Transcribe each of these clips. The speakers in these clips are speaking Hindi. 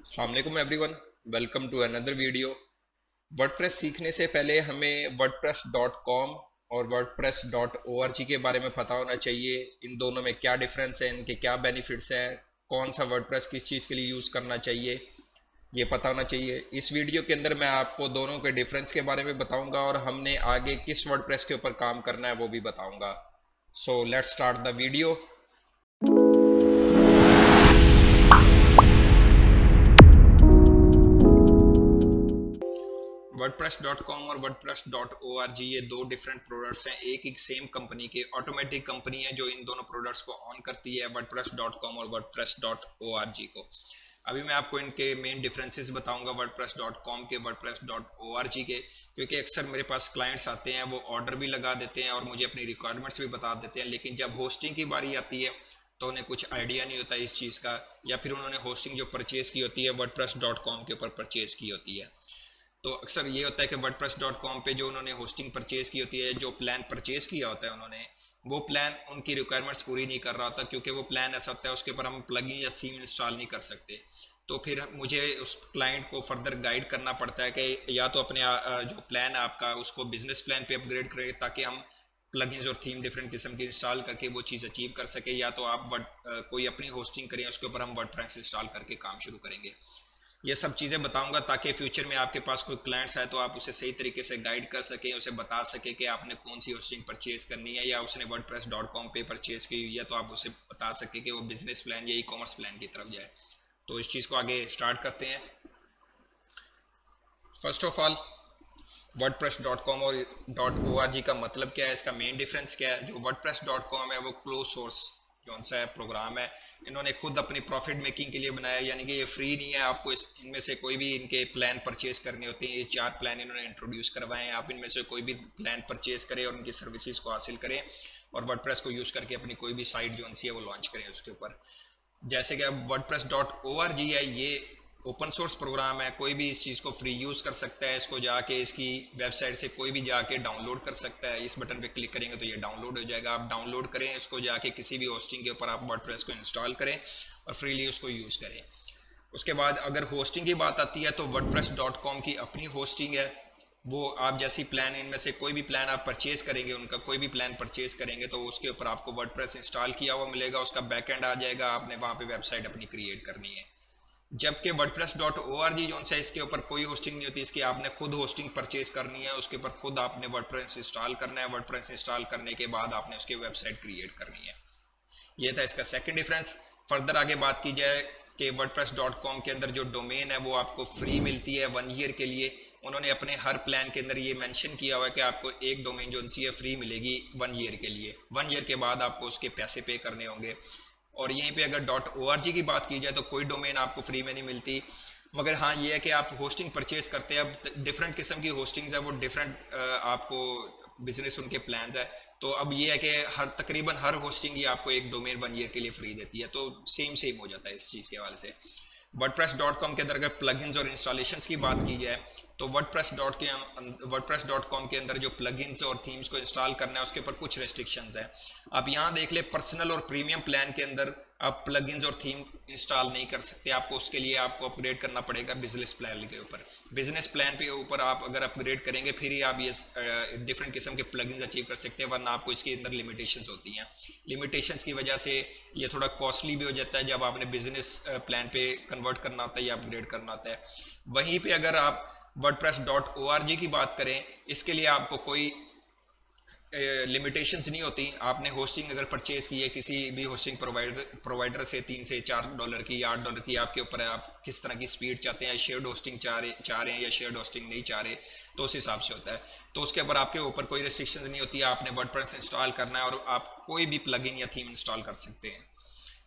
अस्सलाम everyone, welcome to another video. WordPress सीखने से पहले हमें wordpress.com और wordpress.org के बारे में पता होना चाहिए। इन दोनों में क्या डिफरेंस है, इनके क्या बेनिफिट्स हैं, कौन सा वर्डप्रेस किस चीज़ के लिए यूज़ करना चाहिए, ये पता होना चाहिए। इस वीडियो के अंदर मैं आपको दोनों के डिफरेंस के बारे में बताऊंगा और हमने आगे किस वर्डप्रेस के ऊपर काम करना है वो भी बताऊंगा। So let's start the video. वर्डप्रेस.com और वर्डप्रेस.org ये दो डिफरेंट प्रोडक्ट्स हैं, एक ही सेम कंपनी के। ऑटोमेटिक कंपनी है जो इन दोनों प्रोडक्ट्स को ऑन करती है, वर्डप्रेस.com और वर्डप्रेस.org को। अभी मैं आपको इनके मेन डिफरेंसेस बताऊंगा वर्डप्रेस.com के, वर्डप्रेस.org के, क्योंकि अक्सर मेरे पास क्लाइंट्स आते हैं, वो ऑर्डर भी लगा देते हैं और मुझे अपनी रिक्वायरमेंट्स भी बता देते हैं, लेकिन जब होस्टिंग की बारी आती है तो उन्हें कुछ आइडिया नहीं होता इस चीज़ का, या फिर उन्होंने होस्टिंग जो परचेज़ की होती है वर्डप्रेस.com के ऊपर परचेज़ की होती है। तो अक्सर ये होता है कि वर्डप्रेस.com पे जो उन्होंने होस्टिंग परचेज़ की होती है, जो प्लान परचेज़ किया होता है उन्होंने, वो प्लान उनकी रिक्वायरमेंट्स पूरी नहीं कर रहा होता, क्योंकि वो प्लान ऐसा होता है उसके ऊपर हम प्लगइन या सीम इंस्टॉल नहीं कर सकते। तो फिर मुझे उस क्लाइंट को फर्दर गाइड करना पड़ता है कि या तो अपने जो प्लान है आपका उसको बिजनेस प्लान पे अपग्रेड करें, ताकि हम प्लगइन्स और थीम डिफरेंट किस्म की इंस्टॉल करके वो चीज़ अचीव कर सके, या तो आप कोई अपनी होस्टिंग करें, उसके ऊपर हम वर्डप्रेस इंस्टॉल करके काम शुरू करेंगे। ये सब चीज़ें बताऊंगा ताकि फ्यूचर में आपके पास कोई क्लाइंट्स आए तो आप उसे सही तरीके से गाइड कर सकें, उसे बता सकें कि आपने कौन सी होस्टिंग परचेज करनी है, या उसने वर्डप्रेस.com पे परचेज की हुई है तो आप उसे बता सकें कि वो बिजनेस प्लान या ई कॉमर्स प्लान की तरफ जाए। तो इस चीज़ को आगे स्टार्ट करते हैं। फर्स्ट ऑफ ऑल, वर्डप्रेस.com और .org का मतलब क्या है, इसका मेन डिफरेंस क्या है। जो वर्डप्रेस.com है वो क्लोज सोर्स कौन सा है प्रोग्राम है, इन्होंने खुद अपनी प्रॉफिट मेकिंग के लिए बनाया, यानी कि ये फ्री नहीं है। आपको इनमें से कोई भी इनके प्लान परचेज करने होते हैं, ये 4 प्लान इन्होंने इंट्रोड्यूस करवाए हैं। आप इनमें से कोई भी प्लान परचेज करें और उनकी सर्विसेज को हासिल करें और वर्डप्रेस को यूज़ करके अपनी कोई भी साइट जो है वो लॉन्च करें उसके ऊपर। जैसे कि अब वर्डप्रेस.org है, ये ओपन सोर्स प्रोग्राम है, कोई भी इस चीज़ को फ्री यूज़ कर सकता है। इसको जाके इसकी वेबसाइट से कोई भी जाके डाउनलोड कर सकता है। इस बटन पे क्लिक करेंगे तो ये डाउनलोड हो जाएगा। आप डाउनलोड करें इसको, जाके किसी भी होस्टिंग के ऊपर आप वर्डप्रेस को इंस्टॉल करें और फ्रीली उसको यूज़ करें। उसके बाद अगर होस्टिंग की बात आती है तो वर्डप्रेस.com की अपनी होस्टिंग है। वो आप जैसी प्लान, इनमें से कोई भी प्लान आप परचेज करेंगे, उनका कोई भी प्लान परचेज करेंगे तो उसके ऊपर आपको वर्डप्रेस इंस्टॉल किया हुआ मिलेगा, उसका बैकएंड आ जाएगा, आपने वहाँ पे वेबसाइट अपनी क्रिएट करनी है। जबकि वर्डप्रेस.org जो है इसके ऊपर कोई होस्टिंग नहीं होती, इसकी आपने खुद होस्टिंग परचेज करनी है, उसके ऊपर खुद आपने वर्डप्रेस इंस्टॉल करना है। वर्डप्रेस इंस्टॉल करने के बाद आपने उसकी वेबसाइट क्रिएट करनी है। ये था इसका सेकंड डिफरेंस। फर्दर आगे बात की जाए कि वर्डप्रेस.com के अंदर जो डोमेन है वो आपको फ्री मिलती है 1 ईयर के लिए। उन्होंने अपने हर प्लान के अंदर ये मेंशन किया हुआ है कि आपको एक डोमेन जो है फ्री मिलेगी 1 ईयर के लिए। 1 ईयर के बाद आपको उसके पैसे पे करने होंगे। और यहीं पे अगर .org की बात की जाए तो कोई डोमेन आपको फ्री में नहीं मिलती, मगर हाँ ये है कि आप होस्टिंग परचेज करते हैं। अब डिफरेंट किस्म की होस्टिंग्स है, वो डिफरेंट आपको बिजनेस उनके प्लान्स है। तो अब ये है कि तकरीबन हर होस्टिंग ही आपको एक डोमेन 1 ईयर के लिए फ्री देती है, तो सेम हो जाता है इस चीज़ के हवाले से। वर्डप्रेस.com के अंदर अगर प्लगइन्स और इंस्टॉलेशंस की बात की जाए तो वर्डप्रेस.com के अंदर जो प्लगइन्स और थीम्स को इंस्टॉल करना है उसके ऊपर कुछ रेस्ट्रिक्शंस है। आप यहाँ देख ले, पर्सनल और प्रीमियम प्लान के अंदर आप प्लगइन्स और थीम इंस्टॉल नहीं कर सकते। आपको उसके लिए आपको अपग्रेड करना पड़ेगा बिजनेस प्लान के ऊपर। बिजनेस प्लान पे ऊपर आप अगर अपग्रेड करेंगे फिर ही आप ये डिफरेंट किस्म के प्लगइन्स अचीव कर सकते हैं, वरना आपको इसके अंदर लिमिटेशंस होती हैं। लिमिटेशंस की वजह से ये थोड़ा कॉस्टली भी हो जाता है जब आपने बिजनेस प्लान पे कन्वर्ट करना होता है या अपग्रेड करना होता है। वहीं पे अगर आप वर्डप्रेस.org की बात करें, इसके लिए आपको कोई लिमिटेशंस नहीं होती। आपने होस्टिंग अगर परचेज की है किसी भी होस्टिंग प्रोवाइडर से $3 से $4 की या $8 की, आपके ऊपर है आप किस तरह की स्पीड चाहते हैं, शेयर्ड होस्टिंग चाह रहे हैं या शेयर्ड होस्टिंग नहीं चाह रहे, तो उस हिसाब से होता है। तो उसके ऊपर आपके ऊपर कोई रिस्ट्रिक्शंस नहीं होती है, आपने वर्डप्रेस इंस्टॉल करना है और आप कोई भी प्लगइन या थीम इंस्टॉल कर सकते हैं।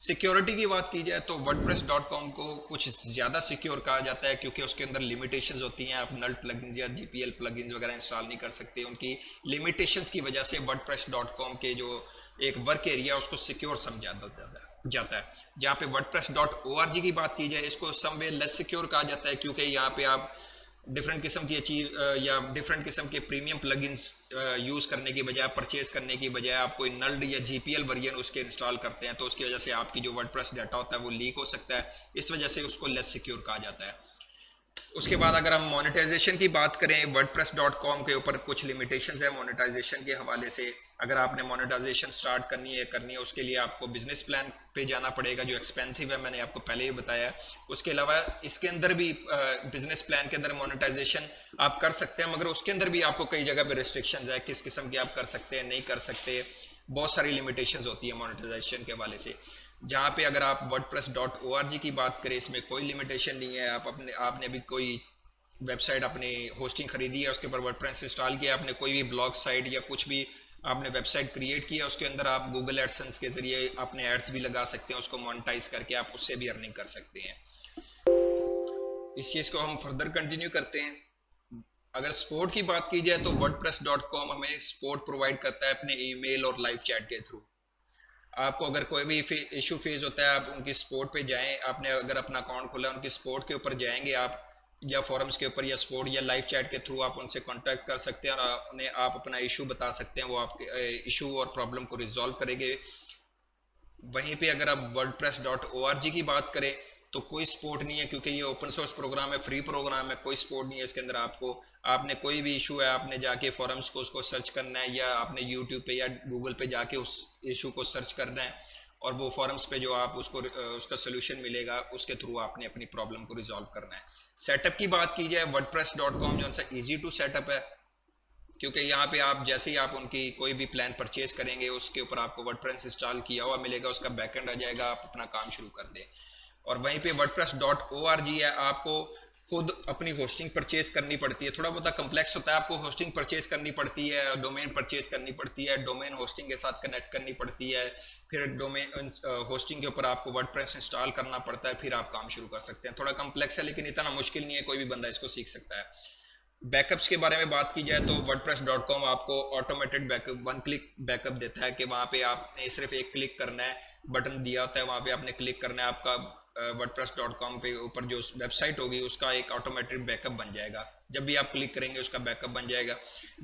सिक्योरिटी की बात की जाए तो वर्डप्रेस.com को कुछ ज़्यादा सिक्योर कहा जाता है, क्योंकि उसके अंदर लिमिटेशंस होती हैं। आप नल प्लगइन्स या जीपीएल प्लगइन्स वगैरह इंस्टॉल नहीं कर सकते। उनकी लिमिटेशंस की वजह से वर्डप्रेस.com के जो एक वर्क एरिया उसको सिक्योर समझा जाता है। जहाँ पे वर्डप्रेस.org की बात की जाए, इसको समवे लेस सिक्योर कहा जाता है, क्योंकि यहाँ पे आप डिफरेंट किस्म की चीज या डिफरेंट किस्म के प्रीमियम प्लगइन्स यूज़ करने की बजाय, परचेज करने की बजाय आप कोई नल्ड या जीपीएल वर्जन उसके इंस्टॉल करते हैं, तो उसकी वजह से आपकी जो वर्डप्रेस डाटा होता है वो लीक हो सकता है। इस वजह से उसको लेस सिक्योर कहा जाता है। उसके बाद अगर हम मोनेटाइजेशन की बात करें, वर्डप्रेस.com के ऊपर कुछ लिमिटेशंस है मोनेटाइजेशन के हवाले से। अगर आपने मोनेटाइजेशन स्टार्ट करनी है उसके लिए आपको बिजनेस प्लान पे जाना पड़ेगा, जो एक्सपेंसिव है, मैंने आपको पहले ही बताया। उसके अलावा इसके अंदर भी बिजनेस प्लान के अंदर मोनेटाइजेशन आप कर सकते हैं, मगर उसके अंदर भी आपको कई जगह पे रिस्ट्रिक्शंस है, किस किस्म की आप कर सकते हैं, नहीं कर सकते, बहुत सारी लिमिटेशंस होती है मोनेटाइजेशन के हवाले से। जहाँ पे अगर आप wordpress.org की बात करें, इसमें कोई लिमिटेशन नहीं है। आपने भी कोई वेबसाइट अपनी होस्टिंग खरीदी है, उसके ऊपर वर्डप्रेस इंस्टॉल किया, आपने कोई भी ब्लॉग साइट या कुछ भी आपने वेबसाइट क्रिएट किया, उसके अंदर आप गूगल एडसेंस के जरिए अपने एड्स भी लगा सकते हैं, उसको मोनेटाइज करके आप उससे भी अर्निंग कर सकते हैं। इस चीज़ को हम फर्दर कंटिन्यू करते हैं। अगर सपोर्ट की बात की जाए तो wordpress.com हमें सपोर्ट प्रोवाइड करता है अपने ईमेल और लाइव चैट के थ्रू। आपको अगर कोई भी इशू फेस होता है, आप उनकी सपोर्ट पे जाएं। आपने अगर अपना अकाउंट खोला, उनकी सपोर्ट के ऊपर जाएंगे आप, या फोरम्स के ऊपर, या सपोर्ट या लाइव चैट के थ्रू आप उनसे कांटेक्ट कर सकते हैं और उन्हें आप अपना इशू बता सकते हैं, वो आपके इशू और प्रॉब्लम को रिजॉल्व करेंगे। वहीं पे अगर आप wordpress.org की बात करें तो कोई सपोर्ट नहीं है, क्योंकि ये ओपन सोर्स प्रोग्राम है, फ्री प्रोग्राम है, कोई सपोर्ट नहीं है इसके अंदर। आपने कोई भी इशू है, आपने जाके फोरम्स को उसको सर्च करना है, या आपने यूट्यूब पे या गूगल पे जाके उस इशू को सर्च करना है, और वो फोरम्स पे जो आप उसका सोल्यूशन मिलेगा, उसके थ्रू आपने अपनी प्रॉब्लम को रिजॉल्व करना है। सेटअप की बात की जाए, wordpress.com जो सा ईजी टू सेटअप है, क्योंकि यहाँ पे आप जैसे ही आप उनकी कोई भी प्लान परचेज करेंगे, उसके ऊपर आपको वर्डप्रेस इंस्टॉल किया हुआ मिलेगा, उसका बैकएंड आ जाएगा, आप अपना काम शुरू कर दें। और वहीं पे wordpress.org है, आपको खुद अपनी होस्टिंग परचेज करनी पड़ती है। थोड़ा बहुत कम्प्लेक्स होता है, आपको होस्टिंग परचेज करनी पड़ती है, डोमेन परचेज करनी पड़ती है, डोमेन होस्टिंग के साथ कनेक्ट करनी पड़ती है, फिर डोमेन होस्टिंग के ऊपर आपको वर्डप्रेस इंस्टॉल करना पड़ता है, फिर आप काम शुरू कर सकते हैं। थोड़ा कम्प्लेक्स है, लेकिन इतना मुश्किल नहीं है, कोई भी बंदा इसको सीख सकता है। बैकअप्स के बारे में बात की जाए तो wordpress.com आपको automated backup, one click backup देता है, कि वहाँ पे आपने सिर्फ एक क्लिक करना है, बटन दिया होता है, वहाँ पे आपने क्लिक करना है, आपका wordpress.com पे ऊपर जो वेबसाइट होगी उसका एक ऑटोमेटेड बैकअप बन जाएगा। जब भी आप क्लिक करेंगे उसका बैकअप बन जाएगा।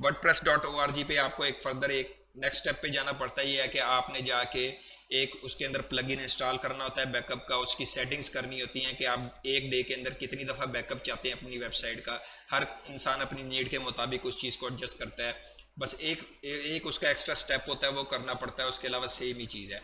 wordpress.org पे आपको एक फर्दर एक नेक्स्ट स्टेप पे जाना पड़ता है, ये है कि आपने जाके एक उसके अंदर प्लगइन इंस्टॉल करना होता है बैकअप का, उसकी सेटिंग्स करनी होती हैं कि आप एक डे के अंदर कितनी दफ़ा बैकअप चाहते हैं अपनी वेबसाइट का। हर इंसान अपनी नीड के मुताबिक उस चीज़ को एडजस्ट करता है, बस एक उसका एक्स्ट्रा स्टेप होता है, वो करना पड़ता है, उसके अलावा सेम ही चीज़ है।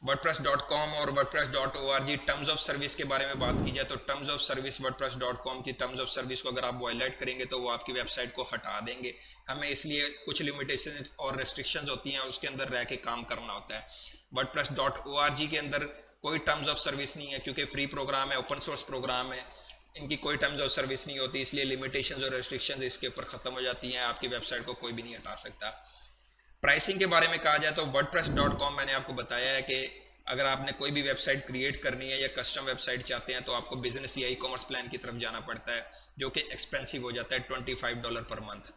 wordpress.com और wordpress.org टर्म्स ऑफ सर्विस के बारे में बात की जाए तो टर्म्स ऑफ सर्विस wordpress.com की टर्म्स ऑफ सर्विस को अगर आप वायलेट करेंगे तो वो आपकी वेबसाइट को हटा देंगे। हमें इसलिए कुछ लिमिटेशन और रेस्ट्रिक्शंस होती हैं, उसके अंदर रह के काम करना होता है। wordpress.org के अंदर कोई टर्म्स ऑफ सर्विस नहीं है, क्योंकि फ्री प्रोग्राम है, ओपन सोर्स प्रोग्राम है, इनकी कोई टर्म्स ऑफ सर्विस नहीं होती, इसलिए लिमिटेशंस और रेस्ट्रिक्शंस इसके ऊपर ख़त्म हो जाती हैं। आपकी वेबसाइट को कोई भी नहीं हटा सकता। प्राइसिंग के बारे में कहा जाए तो wordpress.com मैंने आपको बताया है कि अगर आपने कोई भी वेबसाइट क्रिएट करनी है या कस्टम वेबसाइट चाहते हैं तो आपको बिजनेस या ई कॉमर्स प्लान की तरफ जाना पड़ता है, जो कि एक्सपेंसिव हो जाता है, $25 पर मंथ।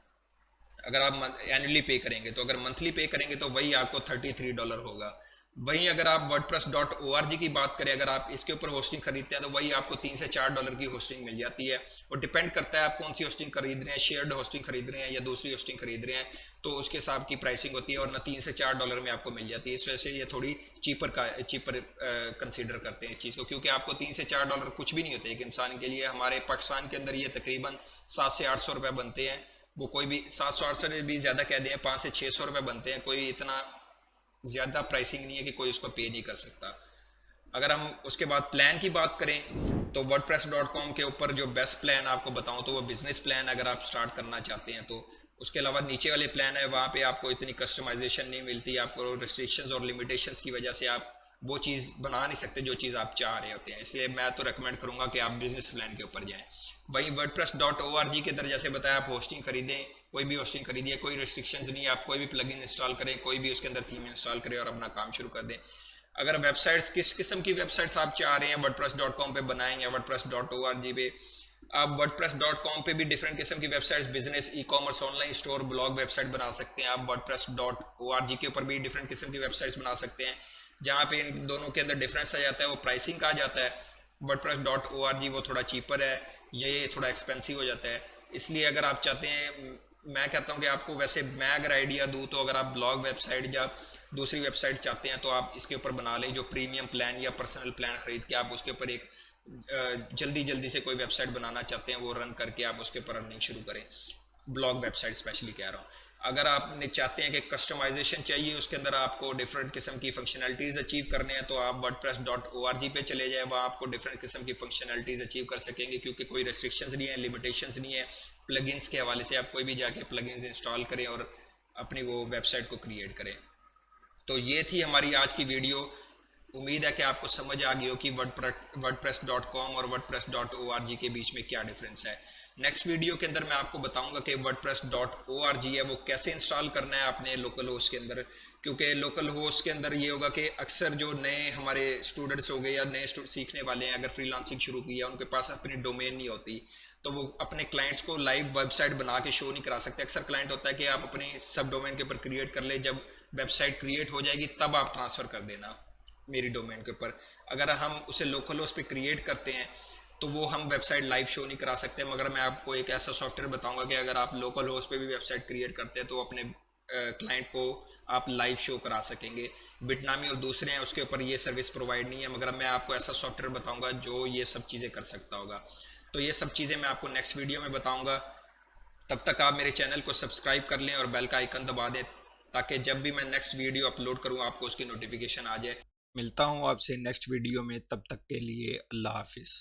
अगर आप एनुअली पे करेंगे, तो अगर मंथली पे करेंगे तो वही आपको $33 होगा। वहीं अगर आप wordpress.org की बात करें, अगर आप इसके ऊपर होस्टिंग खरीदते हैं तो वही आपको $3 से $4 की होस्टिंग मिल जाती है। और डिपेंड करता है आप कौन सी होस्टिंग खरीद रहे हैं, शेयर्ड होस्टिंग खरीद रहे हैं या दूसरी होस्टिंग खरीद रहे हैं, तो उसके हिसाब की प्राइसिंग होती है, और ना $3 से $4 में आपको मिल जाती है। इस वजह से ये थोड़ी चीपर कंसीडर करते हैं इस चीज़ को, क्योंकि आपको $3 से $4 कुछ भी नहीं होते एक इंसान के लिए। हमारे पाकिस्तान के अंदर ये तकरीबन 700 से 800 रुपये बनते हैं। वो कोई भी 700-800 भी ज़्यादा कह दें, 500 से 600 रुपये बनते हैं। कोई इतना ज़्यादा प्राइसिंग नहीं है कि कोई उसको पे नहीं कर सकता। अगर हम उसके बाद प्लान की बात करें तो wordpress.com के ऊपर जो बेस्ट प्लान आपको बताऊं तो वो बिजनेस प्लान, अगर आप स्टार्ट करना चाहते हैं तो। उसके अलावा नीचे वाले प्लान है, वहाँ पे आपको इतनी कस्टमाइजेशन नहीं मिलती, आपको रिस्ट्रिक्शंस और लिमिटेशंस की वजह से आप वो चीज़ बना नहीं सकते जो चीज़ आप चाह रहे होते हैं। इसलिए मैं तो रेकमेंड करूँगा कि आप बिजनेस प्लान के ऊपर जाएँ। वहीं wordpress.org के अंदर जैसे बताया, आप होस्टिंग खरीदें, कोई भी होस्टिंग खरीदिए, कोई रिस्ट्रिक्शंस नहीं है, आप कोई भी प्लगइन इंस्टॉल करें, कोई भी उसके अंदर थीम इंस्टॉल करें और अपना काम शुरू कर दें। अगर वेबसाइट्स किस किस्म की वेबसाइट्स आप चाह रहे हैं wordpress.com पे बनाएंगे, wordpress.org पे आप wordpress.com पे भी डिफरेंट किस्म की websites, business, e commerce, online store, blog website बना सकते हैं। आप wordpress.org के ऊपर भी डिफरेंट किस्म की वेबसाइट्स बना सकते हैं। जहाँ पे इन दोनों के अंदर डिफरेंस आ जाता है वो प्राइसिंग का आ जाता है। wordpress.org वो थोड़ा चीपर है, ये थोड़ा एक्सपेंसिव हो जाता है। इसलिए अगर आप चाहते हैं, मैं कहता हूँ कि आपको, वैसे मैं अगर आइडिया दूँ तो अगर आप ब्लॉग वेबसाइट या दूसरी वेबसाइट चाहते हैं तो आप इसके ऊपर बना लें, जो प्रीमियम प्लान या पर्सनल प्लान ख़रीद के आप उसके ऊपर एक जल्दी जल्दी से कोई वेबसाइट बनाना चाहते हैं, वो रन करके आप उसके ऊपर अर्निंग शुरू करें। ब्लॉग वेबसाइट स्पेशली कह रहा हूँ। अगर आपने चाहते हैं कि कस्टमाइजेशन चाहिए, उसके अंदर आपको डिफरेंट किस्म की फंक्शनलिटीज़ अचीव करने हैं, तो आप wordpress.org पे चले जाए, वहाँ आपको डिफरेंट किस्म की फंक्शनलिटीज़ अचीव कर सकेंगे, क्योंकि कोई रेस्ट्रिक्शंस नहीं है, लिमिटेशंस नहीं है। प्लगइन्स के हवाले से आप कोई भी जाके प्लगइन्स इंस्टॉल करें और अपनी वो वेबसाइट को क्रिएट करें। तो ये थी हमारी आज की वीडियो। उम्मीद है कि आपको समझ आ गई हो कि wordpress.com और wordpress.org के बीच में क्या डिफरेंस है। नेक्स्ट वीडियो के अंदर मैं आपको बताऊंगा कि wordpress.org है वो कैसे इंस्टॉल करना है अपने लोकल होस्ट के अंदर, क्योंकि लोकल होस्ट के अंदर ये होगा कि अक्सर जो नए हमारे स्टूडेंट्स हो गए या नए सीखने वाले हैं, अगर फ्रीलांसिंग शुरू की है, उनके पास अपनी डोमेन नहीं होती, तो वो अपने क्लाइंट्स को लाइव वेबसाइट बना के शो नहीं करा सकते। अक्सर क्लाइंट होता है कि आप अपनी सब डोमेन के ऊपर क्रिएट कर ले, जब वेबसाइट क्रिएट हो जाएगी तब आप ट्रांसफ़र कर देना मेरी डोमेन के ऊपर। अगर हम उसे लोकल होस्ट पे क्रिएट करते हैं तो वो हम वेबसाइट लाइव शो नहीं करा सकते, मगर मैं आपको एक ऐसा सॉफ्टवेयर बताऊंगा कि अगर आप लोकल होस्ट पे भी वेबसाइट क्रिएट करते हैं तो अपने क्लाइंट को आप लाइव शो करा सकेंगे। बिटनामी और दूसरे हैं उसके ऊपर ये सर्विस प्रोवाइड नहीं है, मगर मैं आपको ऐसा सॉफ्टवेयर बताऊंगा जो ये सब चीज़ें कर सकता होगा। तो ये सब चीज़ें मैं आपको नेक्स्ट वीडियो में बताऊंगा। तब तक आप मेरे चैनल को सब्सक्राइब कर लें और बेल का आइकन दबा दें, ताकि जब भी मैं नेक्स्ट वीडियो अपलोड करूं आपको उसकी नोटिफिकेशन आ जाए। मिलता हूं आपसे नेक्स्ट वीडियो में, तब तक के लिए अल्लाह हाफिज़।